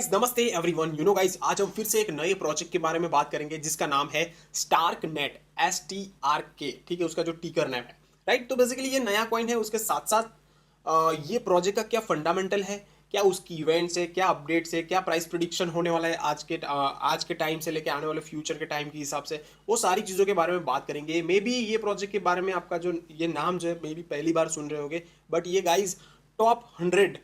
Guys नमस्ते everyone. Guys आज हम फिर से एक नए प्रोजेक्ट के बारे में बात करेंगे जिसका नाम है स्टार्क नेट STRK। ठीक है, उसका जो टीकर नेम है, राइट। तो बेसिकली ये नया कॉइन है। उसके साथ साथ ये प्रोजेक्ट का क्या फंडामेंटल है, क्या उसकी इवेंट्स है, क्या अपडेट्स है, क्या प्राइस प्रिडिक्शन होने वाला है आज के टाइम से लेके आने वाले फ्यूचर के टाइम के हिसाब से, वो सारी चीज़ों के बारे में बात करेंगे। मे बी ये प्रोजेक्ट के बारे में आपका जो ये नाम जो है मे बी पहली बार सुन रहे होगे, बट ये गाइज टॉप 100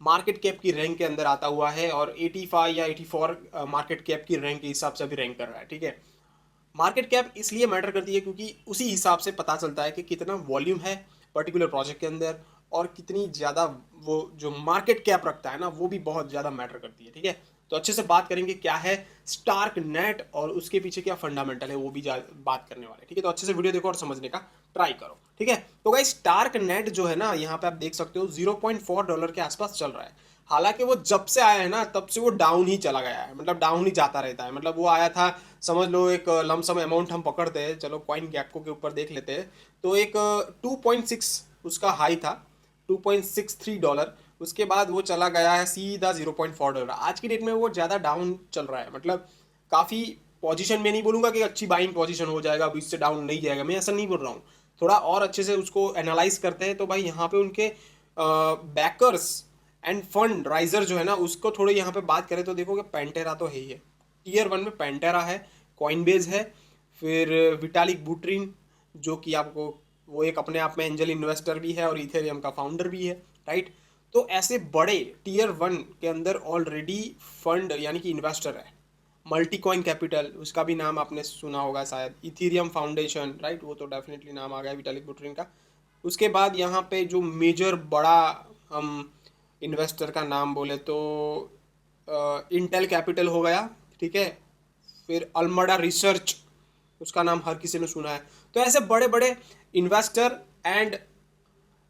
मार्केट कैप की रैंक के अंदर आता हुआ है और 85 या 84 मार्केट कैप की रैंक के हिसाब से भी रैंक कर रहा है। ठीक है, मार्केट कैप इसलिए मैटर करती है क्योंकि उसी हिसाब से पता चलता है कि कितना वॉल्यूम है पर्टिकुलर प्रोजेक्ट के अंदर और कितनी ज़्यादा वो जो मार्केट कैप रखता है ना, वो भी बहुत ज़्यादा मैटर करती है। ठीक है, तो अच्छे से बात करेंगे क्या है स्टार्क नेट और उसके पीछे क्या फंडामेंटल है, वो भी बात करने वाले। ठीक है, तो अच्छे से वीडियो देखो और समझने का ट्राई करो। ठीक है, तो गाइस स्टार्क नेट जो है ना, यहाँ पे आप देख सकते हो $0.4 के आसपास चल रहा है। हालांकि वो जब से आया है ना, तब से वो डाउन ही चला गया है, मतलब डाउन ही जाता रहता है। मतलब वो आया था, समझ लो एक लमसम अमाउंट हम पकड़ते हैं, चलो कॉइन गैक्को के ऊपर देख लेते हैं, तो एक 2.6 उसका हाई था, $2.63। उसके बाद वो चला गया है सीधा $0.4। आज की डेट में वो ज़्यादा डाउन चल रहा है, मतलब काफ़ी पोजीशन में नहीं बोलूँगा कि अच्छी बाइंग पोजीशन हो जाएगा, अब इससे डाउन नहीं जाएगा, मैं ऐसा नहीं बोल रहा हूँ। थोड़ा और अच्छे से उसको एनालाइज करते हैं तो भाई यहाँ पे उनके बैकर्स एंड फंड राइजर जो है ना, उसको थोड़ी यहाँ पे बात करें तो देखोगे पेंटेरा तो है ही है। टियर 1 में पेंटेरा है, कॉइनबेज है, फिर विटालिक बुटरिन जो कि आपको वो एक अपने आप में एंजल इन्वेस्टर भी है और इथेरियम का फाउंडर भी है, राइट। तो ऐसे बड़े टियर 1 के अंदर ऑलरेडी फंड यानी कि इन्वेस्टर है। मल्टी कॉइन कैपिटल, उसका भी नाम आपने सुना होगा शायद, इथीरियम फाउंडेशन, राइट, वो तो डेफिनेटली नाम आ गया विटालिक बुटरिन का। उसके बाद यहाँ पे जो मेजर बड़ा हम इन्वेस्टर का नाम बोले तो इंटेल कैपिटल हो गया, ठीक है। फिर अल्मडा रिसर्च, उसका नाम हर किसी ने सुना है। तो ऐसे बड़े बड़े इन्वेस्टर एंड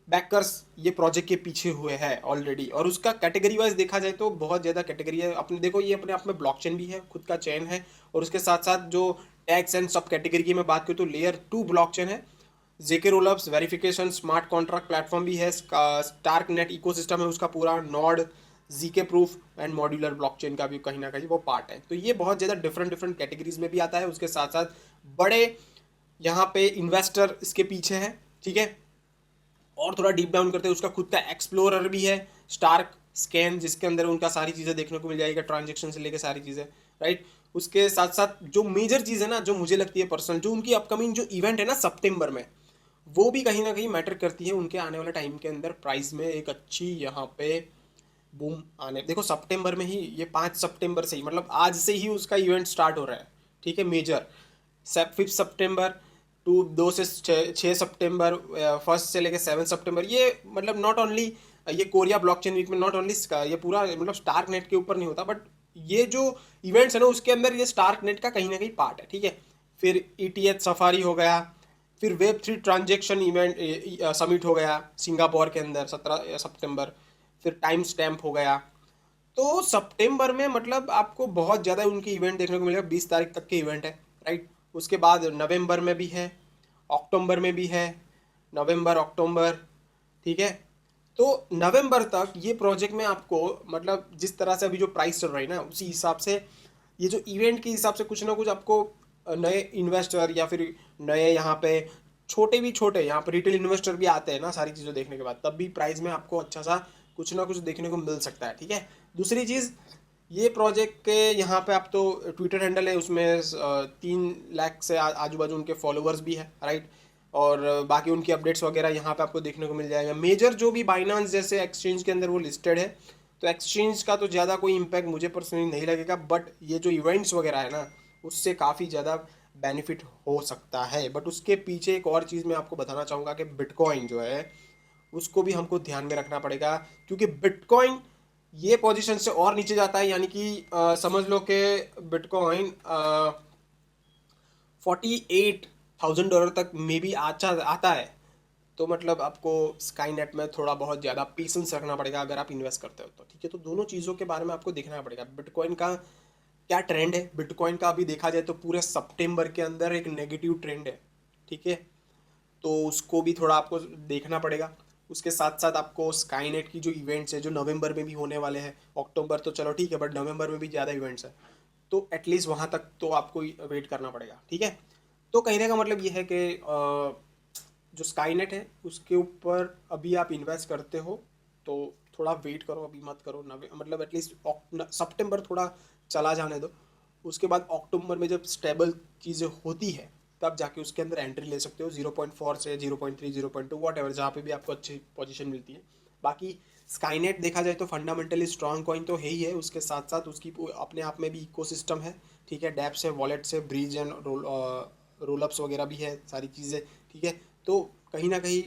बैकर्स ये प्रोजेक्ट के पीछे हुए हैं ऑलरेडी। और उसका कैटेगरी वाइज देखा जाए तो बहुत ज़्यादा कैटेगरी है। अपने देखो ये अपने आप में ब्लॉकचेन भी है, खुद का चेन है, और उसके साथ साथ जो टैक्स एंड सब कैटेगरी की मैं बात करूँ तो लेयर 2 ब्लॉकचेन है, ZK rollups verification smart contract platform भी है, स्टार्क नेट इकोसिस्टम है उसका पूरा, node ZK proof and modular blockchain का भी कहीं ना कहीं वो पार्ट है। तो ये बहुत ज़्यादा डिफरेंट डिफरेंट कैटेगरीज में भी आता है। उसके साथ साथ बड़े यहाँ पे इन्वेस्टर इसके पीछे है, ठीक है। और थोड़ा डीप डाउन करते हैं, उसका खुद का एक्सप्लोरर भी है स्टार्क स्कैन, जिसके अंदर उनका सारी चीज़ें देखने को मिल जाएगा, ट्रांजेक्शन से लेकर सारी चीज़ें, राइट। उसके साथ साथ जो मेजर चीज़ है ना, जो मुझे लगती है पर्सनल, जो उनकी अपकमिंग जो इवेंट है ना सितंबर में, वो भी कहीं ना कहीं मैटर करती है उनके आने वाले टाइम के अंदर प्राइस में एक अच्छी यहाँ पे बूम आने। देखो सितंबर में ही, ये 5 सितंबर से ही, मतलब आज से ही उसका इवेंट स्टार्ट हो रहा है, ठीक है। मेजर 5 सितंबर टू 2 से 6 सितंबर, 1 से लेकर 7 सितंबर, ये मतलब नॉट ओनली ये कोरिया ब्लॉकचेन वीक में नॉट ओनली ये पूरा मतलब स्टार्क नेट के ऊपर नहीं होता, बट ये जो इवेंट्स है ना उसके अंदर ये स्टार्क नेट का कहीं ना कहीं पार्ट है, ठीक है। फिर ETH सफारी हो गया, फिर Web3 ट्रांजेक्शन इवेंट समिट हो गया सिंगापुर के अंदर 17 सितंबर, फिर टाइम स्टैम्प हो गया। तो सितंबर में मतलब आपको बहुत ज़्यादा उनकी इवेंट देखने को मिलेगा, 20 तारीख तक के इवेंट है, राइट। उसके बाद नवंबर में भी है, अक्टूबर में भी है, नवंबर अक्टूबर, ठीक है। तो नवंबर तक ये प्रोजेक्ट में आपको मतलब जिस तरह से अभी जो प्राइस चल रही है ना, उसी हिसाब से ये जो इवेंट के हिसाब से कुछ ना कुछ आपको नए इन्वेस्टर या फिर नए यहाँ पे छोटे यहाँ पे रिटेल इन्वेस्टर भी आते हैं ना, सारी चीज़ें देखने के बाद तब भी प्राइस में आपको अच्छा सा कुछ ना कुछ देखने को मिल सकता है, ठीक है। दूसरी चीज़, ये प्रोजेक्ट के यहाँ पे आप तो ट्विटर हैंडल है, उसमें 3 लाख से आजू बाजू उनके फॉलोअर्स भी है, राइट। और बाकी उनकी अपडेट्स वगैरह यहाँ पे आपको देखने को मिल जाएगा। मेजर जो भी बाइनांस जैसे एक्सचेंज के अंदर वो लिस्टेड है, तो एक्सचेंज का तो ज़्यादा कोई इम्पैक्ट मुझे पर्सनली नहीं लगेगा, बट ये जो इवेंट्स वगैरह है ना, उससे काफ़ी ज़्यादा बेनिफिट हो सकता है। बट उसके पीछे एक और चीज़ मैं आपको बताना चाहूँगा कि बिटकॉइन जो है उसको भी हमको ध्यान में रखना पड़ेगा, क्योंकि बिटकॉइन ये पोजीशन से और नीचे जाता है, यानी कि समझ लो कि बिटकॉइन $48,000 तक मे बी अच्छा आता है। तो मतलब आपको स्काई नेट में थोड़ा बहुत ज़्यादा पेशेंस रखना पड़ेगा अगर आप इन्वेस्ट करते हो तो, ठीक है। तो दोनों चीज़ों के बारे में आपको देखना पड़ेगा। बिटकॉइन का क्या ट्रेंड है, बिटकॉइन का अभी देखा जाए तो पूरे सितंबर के अंदर एक नेगेटिव ट्रेंड है, ठीक है। तो उसको भी थोड़ा आपको देखना पड़ेगा। उसके साथ साथ आपको स्काईनेट की जो इवेंट्स है जो नवंबर में भी होने वाले हैं, अक्टूबर तो चलो ठीक है बट नवंबर में भी ज़्यादा इवेंट्स है, तो एटलीस्ट वहाँ तक तो आपको वेट करना पड़ेगा, ठीक है। तो कहने का मतलब ये है कि जो स्काईनेट है उसके ऊपर अभी आप इन्वेस्ट करते हो तो थोड़ा वेट करो, अभी मत करो, नवे मतलब एटलीस्ट सितंबर थोड़ा चला जाने दो, उसके बाद अक्टूबर में जब स्टेबल चीज़ें होती है तब जाके उसके अंदर एंट्री ले सकते हो 0.4 से 0.3 0.2 वॉट एवर, जहाँ पे भी आपको अच्छी पोजीशन मिलती है। बाकी स्काईनेट देखा जाए तो फंडामेंटली स्ट्रॉन्ग कॉइन तो है ही है, उसके साथ साथ उसकी अपने आप में भी इकोसिस्टम है, ठीक है, डैप्स है, वॉलेट्स है, ब्रीज एंड रोलअप्स वगैरह भी है, सारी चीज़ें, ठीक है। तो कहीं ना कहीं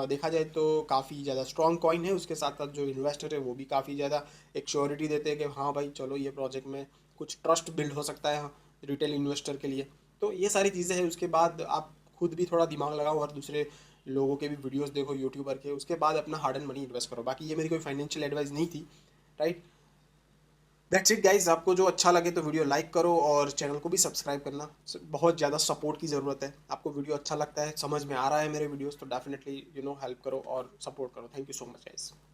देखा जाए तो काफ़ी ज़्यादा स्ट्रॉन्ग कॉइन है, उसके साथ साथ जो इन्वेस्टर है वो भी काफ़ी ज़्यादा एक श्योरिटी देते हैं कि हाँ भाई चलो ये प्रोजेक्ट में कुछ ट्रस्ट बिल्ड हो सकता है रिटेल इन्वेस्टर के लिए। तो ये सारी चीज़ें हैं, उसके बाद आप खुद भी थोड़ा दिमाग लगाओ और दूसरे लोगों के भी वीडियोस देखो यूट्यूबर के, उसके बाद अपना हार्ड एंड मनी इन्वेस्ट करो। बाकी ये मेरी कोई फाइनेंशियल एडवाइस नहीं थी, राइट। दैट्स इट गाइज, आपको जो अच्छा लगे तो वीडियो लाइक करो और चैनल को भी सब्सक्राइब करना, बहुत ज़्यादा सपोर्ट की ज़रूरत है। आपको वीडियो अच्छा लगता है, समझ में आ रहा है मेरे वीडियोस, तो डेफिनेटली हेल्प करो और सपोर्ट करो। Thank you so much guys.